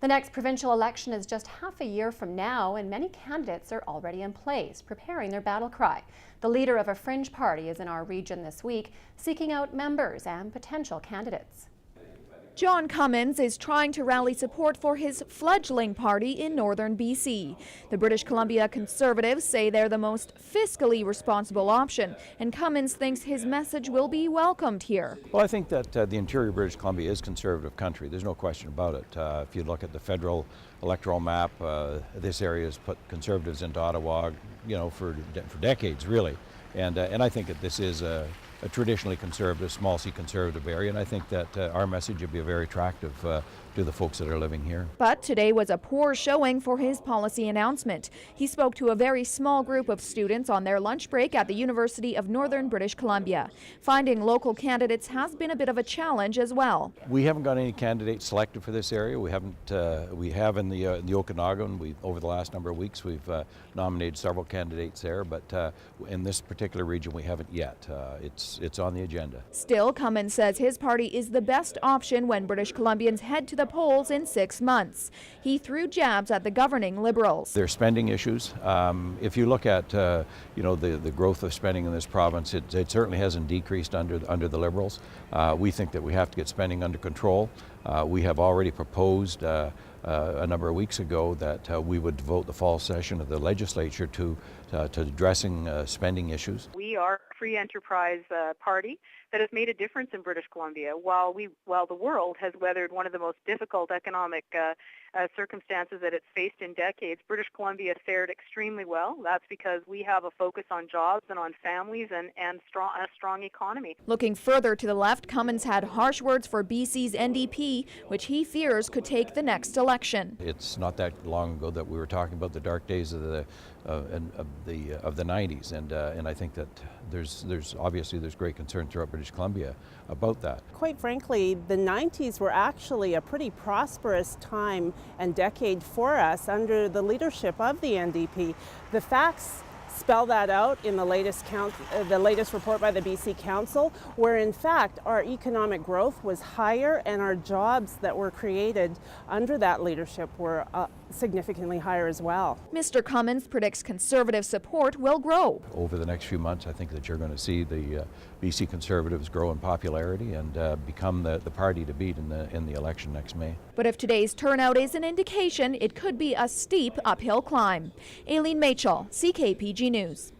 The next provincial election is just half a year from now, and many candidates are already in place, preparing their battle cry. The leader of a fringe party is in our region this week, seeking out members and potential candidates. John Cummins is trying to rally support for his fledgling party in northern BC. The British Columbia Conservatives say they're the most fiscally responsible option, and Cummins thinks his message will be welcomed here. Well, I think that the interior British Columbia is conservative country. There's no question about it. If you look at the federal electoral map, this area has put conservatives into Ottawa, for decades, really. And I think that this is a traditionally conservative, small c conservative area, and I think that our message would be very attractive to the folks that are living here. But today was a poor showing for his policy announcement. He spoke to a very small group of students on their lunch break at the University of Northern British Columbia. Finding local candidates has been a bit of a challenge as well. We haven't got any candidates selected for this area. We haven't. We have in the Okanagan. Over the last number of weeks, we've nominated several candidates there, but in this particular region, we haven't yet. It's on the agenda. Still, Cummins says his party is the best option when British Columbians head to the polls in 6 months. He threw jabs at the governing Liberals. There's spending issues. If you look at the growth of spending in this province, it certainly hasn't decreased under the Liberals. We think that we have to get spending under control. We have already proposed a number of weeks ago that we would devote the fall session of the legislature to addressing spending issues. We are a free enterprise party that has made a difference in British Columbia. While the world has weathered one of the most difficult economic circumstances that it's faced in decades, British Columbia fared extremely well. That's because we have a focus on jobs and on families and a strong economy. Looking further to the left, Cummins had harsh words for BC's NDP, which he fears could take the next election. It's not that long ago that we were talking about the dark days of the 90s, and I think that there's obviously great concern throughout British Columbia about that. Quite frankly, the 90s were actually a pretty prosperous time and decade for us under the leadership of the NDP. The facts spell that out in the latest report by the BC Council, where in fact our economic growth was higher and our jobs that were created under that leadership were significantly higher as well. Mr. Cummins predicts Conservative support will grow. Over the next few months, I think that you're going to see the BC Conservatives grow in popularity and become the party to beat in the election next May. But if today's turnout is an indication, it could be a steep uphill climb. Aileen Machel, CKPG News.